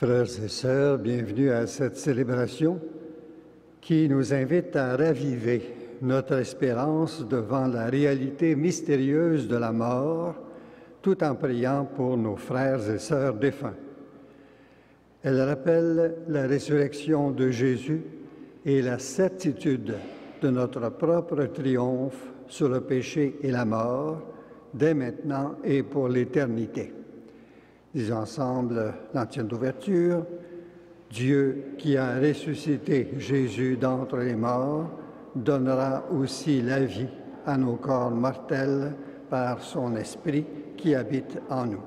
Frères et sœurs, bienvenue à cette célébration qui nous invite à raviver notre espérance devant la réalité mystérieuse de la mort, tout en priant pour nos frères et sœurs défunts. Elle rappelle la résurrection de Jésus et la certitude de notre propre triomphe sur le péché et la mort, dès maintenant et pour l'éternité. Disons ensemble l'antienne d'ouverture. Dieu qui a ressuscité Jésus d'entre les morts donnera aussi la vie à nos corps mortels par son Esprit qui habite en nous.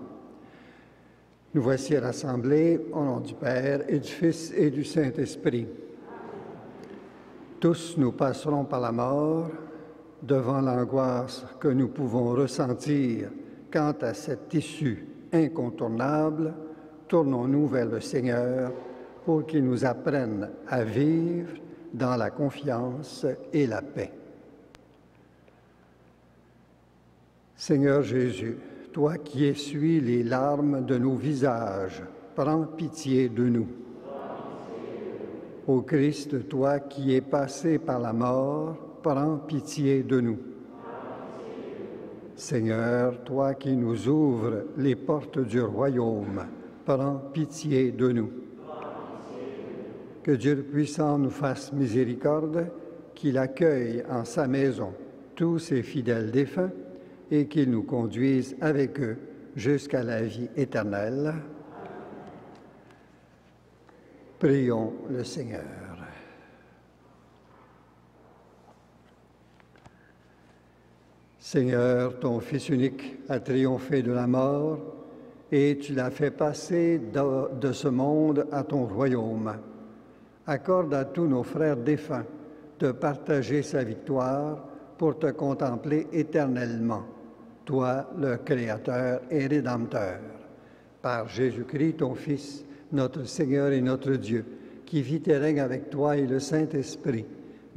Nous voici rassemblés au nom du Père et du Fils et du Saint-Esprit. Tous nous passerons par la mort devant l'angoisse que nous pouvons ressentir quant à cette issue incontournable. Tournons-nous vers le Seigneur pour qu'il nous apprenne à vivre dans la confiance et la paix. Seigneur Jésus, toi qui essuies les larmes de nos visages, prends pitié de nous. Ô Christ, toi qui es passé par la mort, prends pitié de nous. Seigneur, toi qui nous ouvres les portes du royaume, prends pitié de nous. Que Dieu le puissant nous fasse miséricorde, qu'il accueille en sa maison tous ses fidèles défunts et qu'il nous conduise avec eux jusqu'à la vie éternelle. Prions le Seigneur. Seigneur, ton Fils unique a triomphé de la mort et tu l'as fait passer de ce monde à ton royaume. Accorde à tous nos frères défunts de partager sa victoire pour te contempler éternellement, toi, le Créateur et Rédempteur. Par Jésus-Christ, ton Fils, notre Seigneur et notre Dieu, qui vit et règne avec toi et le Saint-Esprit,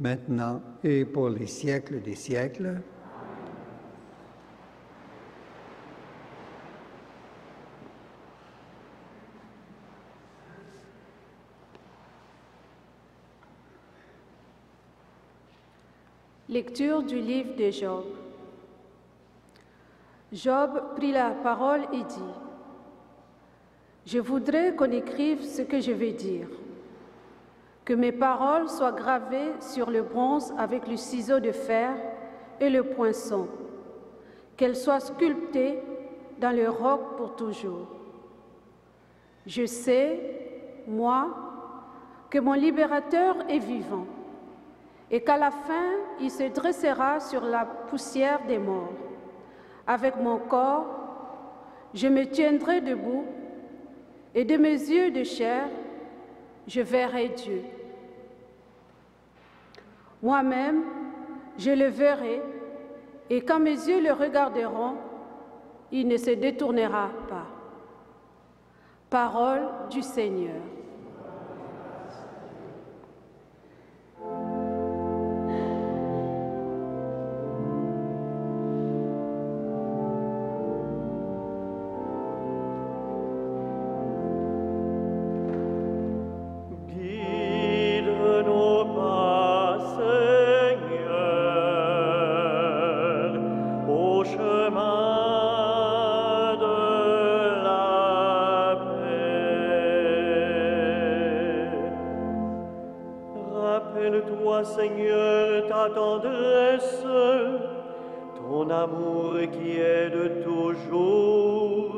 maintenant et pour les siècles des siècles. Lecture du livre de Job. Job prit la parole et dit : « Je voudrais qu'on écrive ce que je vais dire, que mes paroles soient gravées sur le bronze avec le ciseau de fer et le poinçon, qu'elles soient sculptées dans le roc pour toujours. Je sais, moi, que mon libérateur est vivant, et qu'à la fin, il se dressera sur la poussière des morts. Avec mon corps, je me tiendrai debout, et de mes yeux de chair, je verrai Dieu. Moi-même, je le verrai, et quand mes yeux le regarderont, il ne se détournera pas. » Parole du Seigneur. Seigneur, ta tendresse, ton amour qui est de toujours.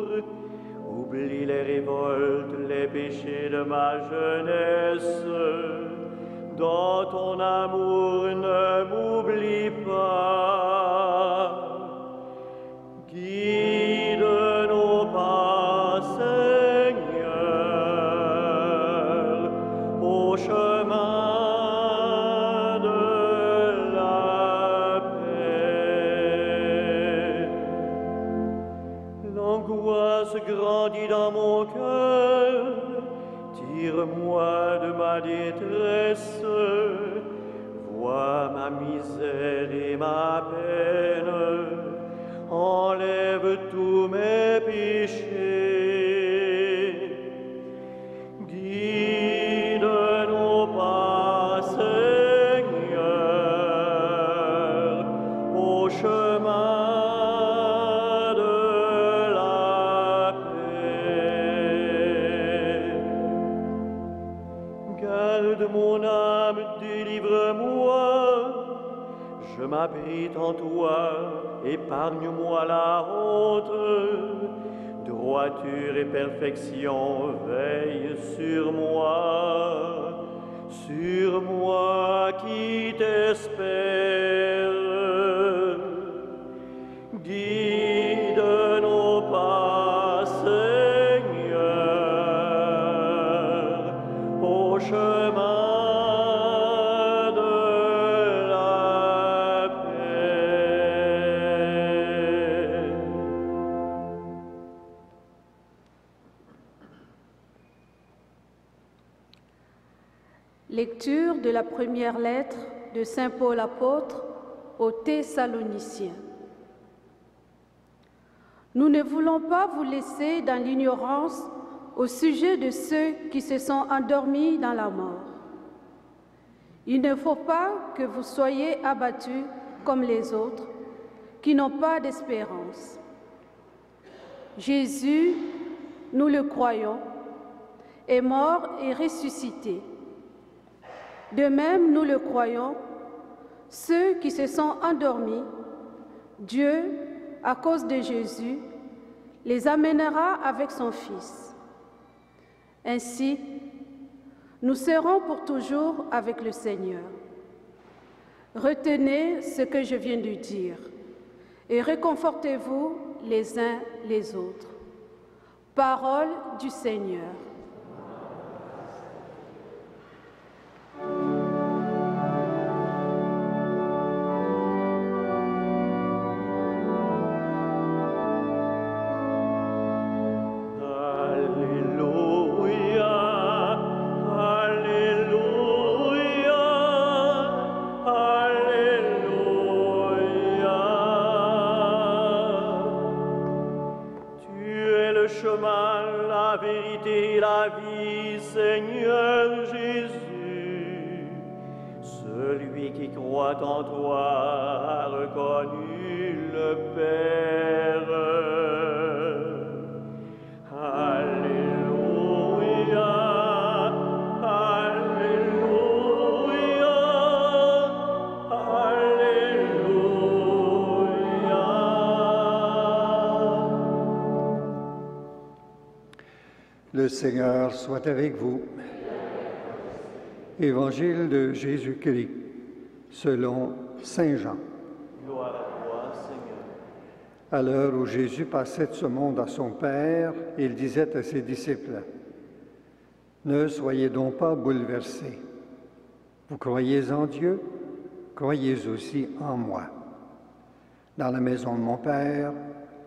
Oublie les révoltes, les péchés de ma jeunesse. Dans ton amour, ne m'oublie pas. Guide nos pas, Seigneur, au chemin grandit dans mon cœur, tire-moi de ma détresse, vois ma misère et ma peine, enlève tous mes péchés. de mon âme, délivre-moi. Je m'abrite en toi, épargne-moi la honte. Droiture et perfection veillent sur moi qui t'espère. Guide nos pas, Seigneur, au chemin de la paix. Lecture de la première lettre de Saint Paul apôtre aux Thessaloniciens. Nous ne voulons pas vous laisser dans l'ignorance au sujet de ceux qui se sont endormis dans la mort. Il ne faut pas que vous soyez abattus comme les autres, qui n'ont pas d'espérance. Jésus, nous le croyons, est mort et ressuscité. De même, nous le croyons, ceux qui se sont endormis, Dieu, à cause de Jésus, les amènera avec son Fils. Ainsi, nous serons pour toujours avec le Seigneur. Retenez ce que je viens de dire et réconfortez-vous les uns les autres. Parole du Seigneur. En toi a reconnu le Père. Alléluia, Alléluia, Alléluia. Le Seigneur soit avec vous. Évangile de Jésus-Christ selon Saint Jean. Gloire à toi, Seigneur. À l'heure où Jésus passait de ce monde à son Père, il disait à ses disciples, « Ne soyez donc pas bouleversés. Vous croyez en Dieu, croyez aussi en moi. Dans la maison de mon Père,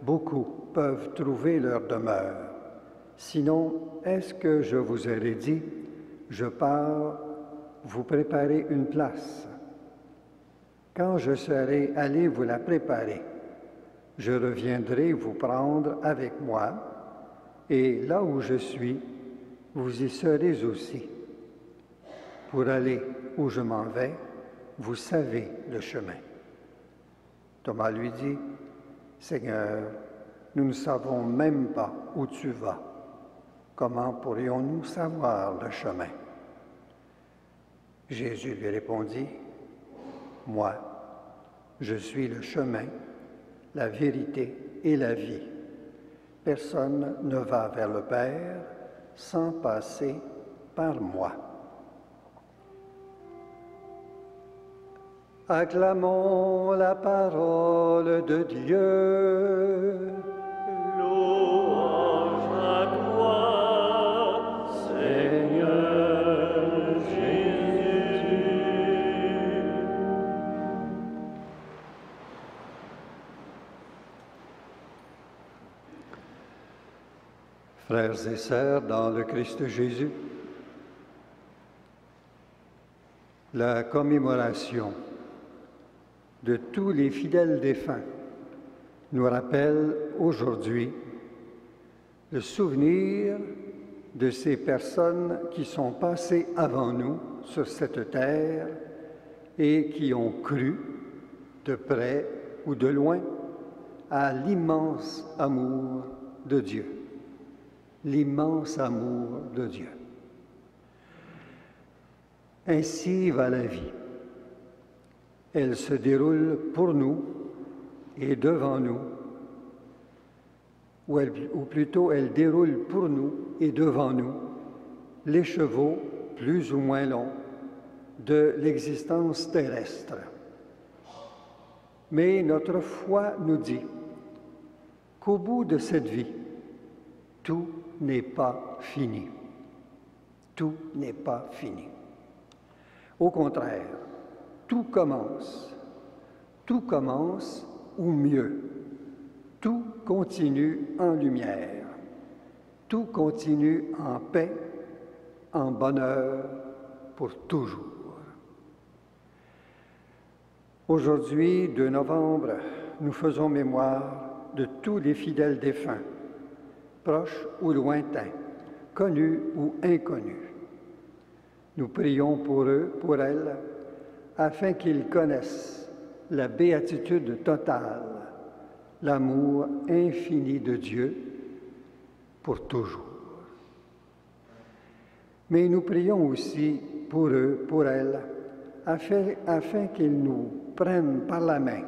beaucoup peuvent trouver leur demeure. Sinon, est-ce que je vous aurais dit, je pars vous préparer une place? Quand je serai allé vous la préparer, je reviendrai vous prendre avec moi, et là où je suis, vous y serez aussi. Pour aller où je m'en vais, vous savez le chemin. » Thomas lui dit, « Seigneur, nous ne savons même pas où tu vas. Comment pourrions-nous savoir le chemin? » Jésus lui répondit, « Moi, je suis le chemin, la vérité et la vie. Personne ne va vers le Père sans passer par moi. » Acclamons la parole de Dieu. Louange à toi, Seigneur Jésus. Frères et sœurs dans le Christ Jésus, la commémoration de tous les fidèles défunts nous rappelle aujourd'hui le souvenir de ces personnes qui sont passées avant nous sur cette terre et qui ont cru, de près ou de loin, à l'immense amour de Dieu. L'immense amour de Dieu. Ainsi va la vie. Elle se déroule pour nous et devant nous, ou plutôt elle déroule pour nous et devant nous l'écheveau plus ou moins long de l'existence terrestre. Mais notre foi nous dit qu'au bout de cette vie, tout n'est pas fini. Tout n'est pas fini. Au contraire, tout commence ou mieux. Tout continue en lumière. Tout continue en paix, en bonheur, pour toujours. Aujourd'hui, 2 novembre, nous faisons mémoire de tous les fidèles défunts, proches ou lointains, connus ou inconnus. Nous prions pour eux, pour elles, afin qu'ils connaissent la béatitude totale, l'amour infini de Dieu pour toujours. Mais nous prions aussi pour eux, pour elles, afin qu'ils nous prennent par la main,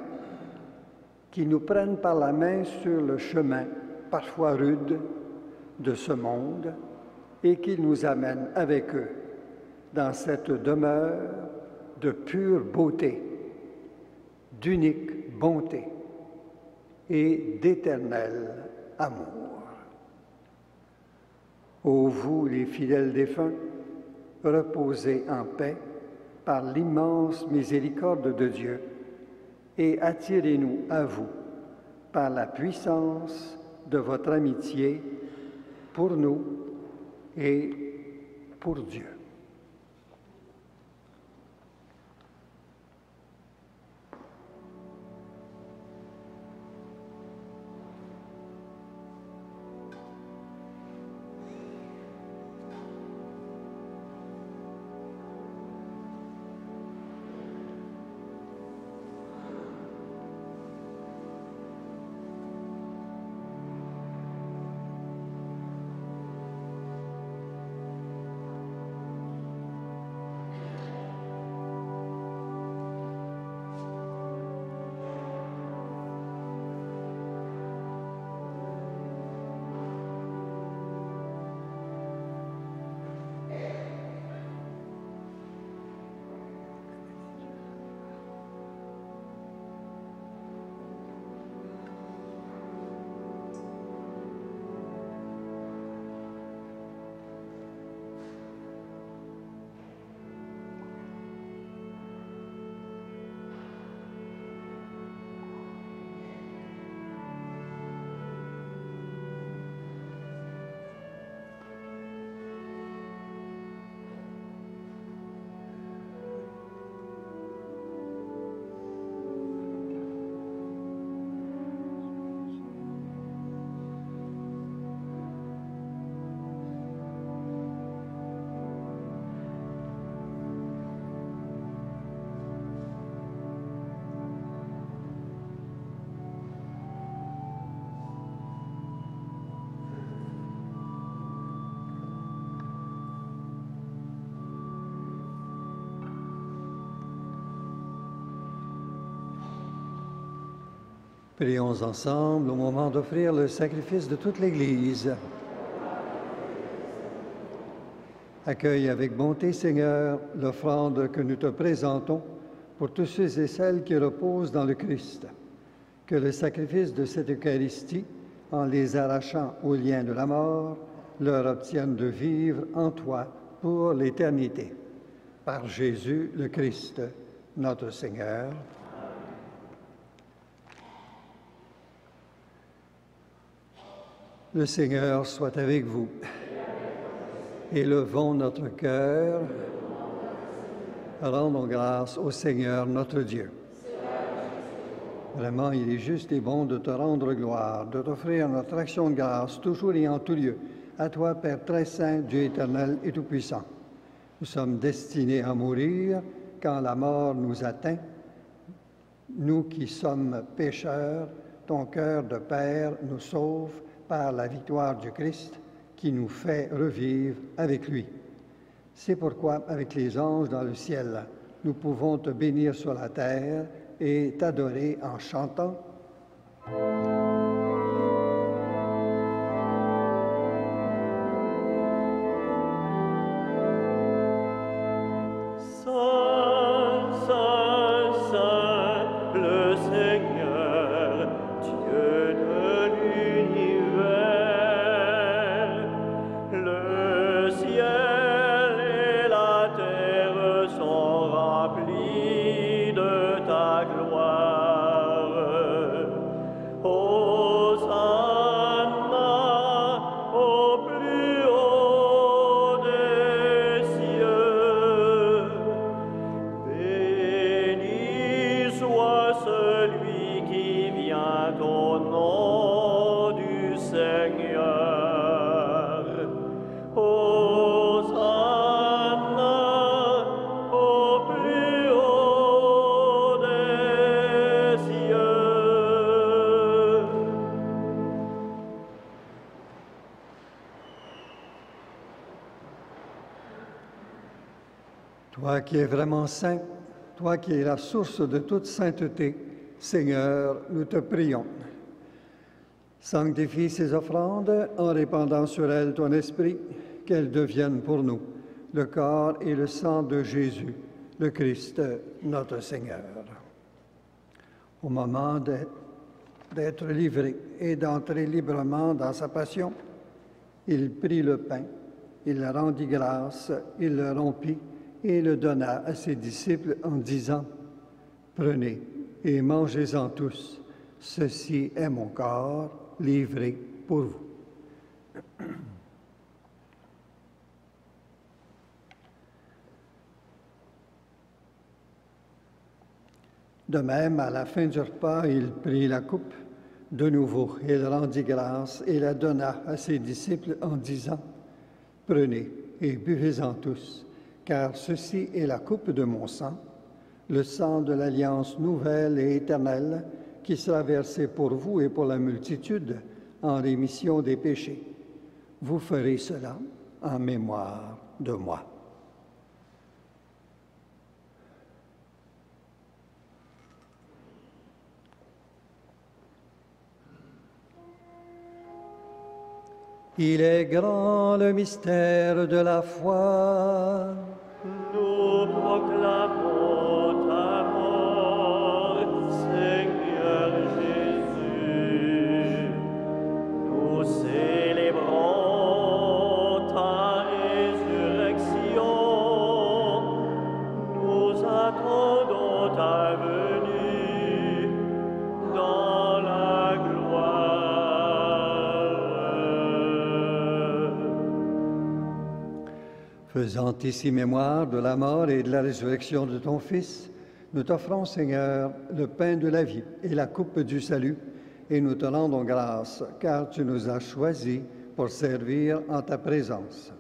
sur le chemin, parfois rude, de ce monde, et qu'ils nous amènent avec eux dans cette demeure de pure beauté, d'unique bonté et d'éternel amour. Ô vous, les fidèles défunts, reposez en paix par l'immense miséricorde de Dieu et attirez-nous à vous par la puissance de votre amitié pour nous et pour Dieu. Prions ensemble au moment d'offrir le sacrifice de toute l'Église. Accueille avec bonté, Seigneur, l'offrande que nous te présentons pour tous ceux et celles qui reposent dans le Christ. Que le sacrifice de cette Eucharistie, en les arrachant au lien de la mort, leur obtienne de vivre en toi pour l'éternité. Par Jésus le Christ, notre Seigneur. Le Seigneur soit avec vous. Élevons notre cœur. Rendons grâce au Seigneur notre Dieu. Vraiment, il est juste et bon de te rendre gloire, de t'offrir notre action de grâce, toujours et en tout lieu, à toi, Père très saint, Dieu éternel et tout-puissant. Nous sommes destinés à mourir quand la mort nous atteint. Nous qui sommes pécheurs, ton cœur de Père nous sauve par la victoire du Christ qui nous fait revivre avec lui. C'est pourquoi, avec les anges dans le ciel, nous pouvons te bénir sur la terre et t'adorer en chantant. Toi qui es vraiment saint, toi qui es la source de toute sainteté, Seigneur, nous te prions. Sanctifie ces offrandes en répandant sur elles ton esprit, qu'elles deviennent pour nous le corps et le sang de Jésus, le Christ, notre Seigneur. Au moment d'être livré et d'entrer librement dans sa passion, il prit le pain, il rendit grâce, il le rompit et le donna à ses disciples en disant, « Prenez et mangez-en tous, ceci est mon corps livré pour vous. » De même, à la fin du repas, il prit la coupe. De nouveau, il rendit grâce et la donna à ses disciples en disant, « Prenez et buvez-en tous, car ceci est la coupe de mon sang, le sang de l'alliance nouvelle et éternelle qui sera versé pour vous et pour la multitude en rémission des péchés. Vous ferez cela en mémoire de moi. » Il est grand le mystère de la foi. Nous proclamons ta mort, Seigneur Jésus. Nous célébrons ta résurrection. Nous attendons ta venue dans la gloire. Faisant ici mémoire de la mort et de la résurrection de ton Fils, nous t'offrons, Seigneur, le pain de la vie et la coupe du salut, et nous te rendons grâce, car tu nous as choisis pour servir en ta présence.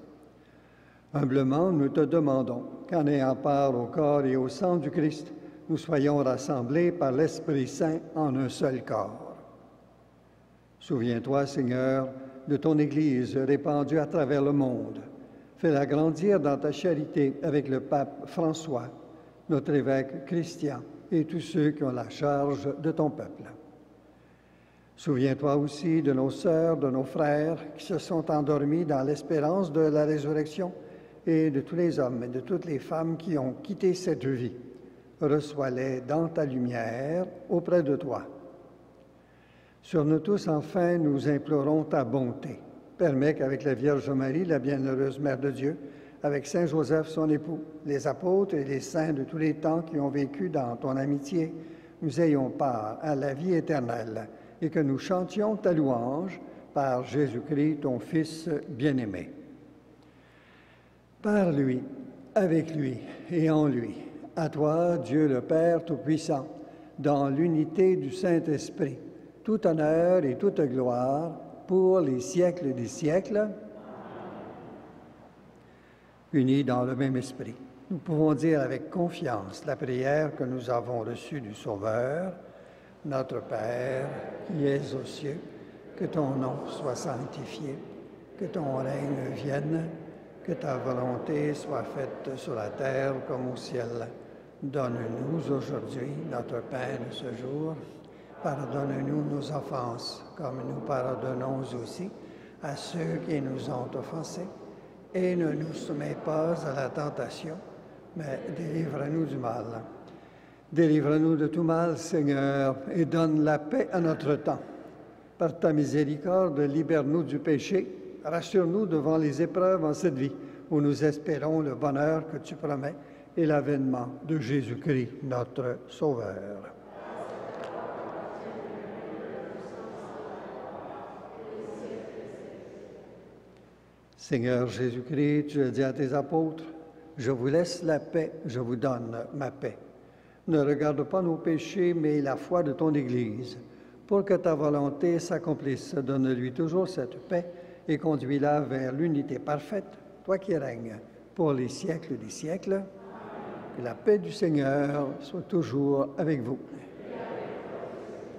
Humblement, nous te demandons qu'en ayant part au corps et au sang du Christ, nous soyons rassemblés par l'Esprit Saint en un seul corps. Souviens-toi, Seigneur, de ton Église répandue à travers le monde. Fais-la grandir dans ta charité avec le pape François, notre évêque Christian et tous ceux qui ont la charge de ton peuple. Souviens-toi aussi de nos sœurs, de nos frères qui se sont endormis dans l'espérance de la résurrection et de tous les hommes et de toutes les femmes qui ont quitté cette vie. Reçois-les dans ta lumière auprès de toi. Sur nous tous, enfin, nous implorons ta bonté. Permets qu'avec la Vierge Marie, la bienheureuse Mère de Dieu, avec Saint Joseph, son époux, les apôtres et les saints de tous les temps qui ont vécu dans ton amitié, nous ayons part à la vie éternelle et que nous chantions ta louange par Jésus-Christ, ton Fils bien-aimé. Par lui, avec lui et en lui, à toi, Dieu le Père Tout-Puissant, dans l'unité du Saint-Esprit, tout honneur et toute gloire, pour les siècles des siècles, unis dans le même esprit. Nous pouvons dire avec confiance la prière que nous avons reçue du Sauveur. Notre Père, qui es aux cieux, que ton nom soit sanctifié, que ton règne vienne, Que ta volonté soit faite sur la terre comme au ciel. Donne-nous aujourd'hui notre pain de ce jour. Pardonne-nous nos offenses, comme nous pardonnons aussi à ceux qui nous ont offensés. Et ne nous soumets pas à la tentation, mais délivre-nous du mal. Délivre-nous de tout mal, Seigneur, et donne la paix à notre temps. Par ta miséricorde, libère-nous du péché. Rassure-nous devant les épreuves en cette vie, où nous espérons le bonheur que tu promets et l'avènement de Jésus-Christ, notre Sauveur. Seigneur Jésus-Christ, tu as dit à tes apôtres, « Je vous laisse la paix, je vous donne ma paix. Ne regarde pas nos péchés, mais la foi de ton Église. Pour que ta volonté s'accomplisse, donne-lui toujours cette paix et conduis-la vers l'unité parfaite, toi qui règnes pour les siècles des siècles. Que la paix du Seigneur soit toujours avec vous. »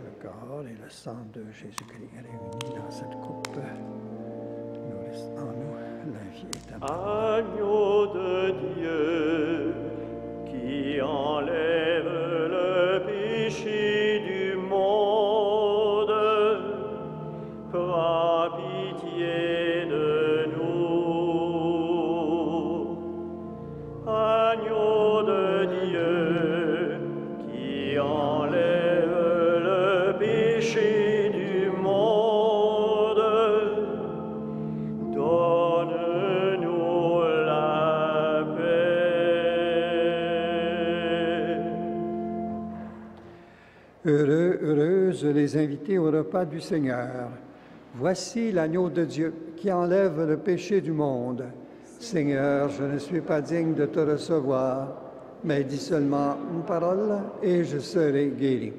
Le corps et le sang de Jésus-Christ réunis dans cette coupe nous laissent en nous la vie éternelle. Agneau de Dieu, qui enlève le péché du monde, prends pitié de nous. Agneau de Dieu, qui enlève le péché du monde, donne-nous la paix. Heureux, heureuses les invités au repas du Seigneur. Voici l'agneau de Dieu qui enlève le péché du monde. Seigneur, je ne suis pas digne de te recevoir, mais dis seulement une parole et je serai guéri.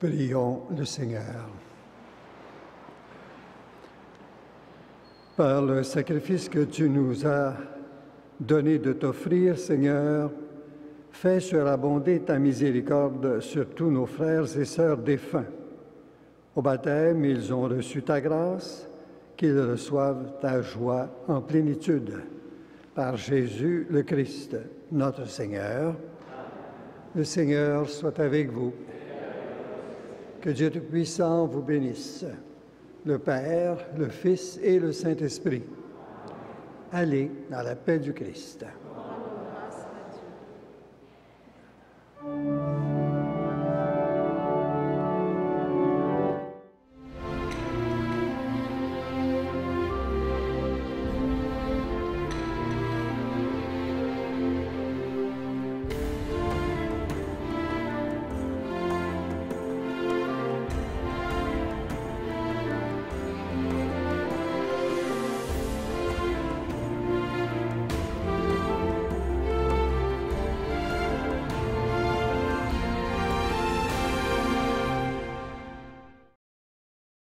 Prions le Seigneur. Par le sacrifice que tu nous as donné de t'offrir, Seigneur, fais surabonder ta miséricorde sur tous nos frères et sœurs défunts. Au baptême, ils ont reçu ta grâce, qu'ils reçoivent ta joie en plénitude. Par Jésus le Christ, notre Seigneur. Le Seigneur soit avec vous. Que Dieu Tout-Puissant vous bénisse, le Père, le Fils et le Saint-Esprit. Allez dans la paix du Christ.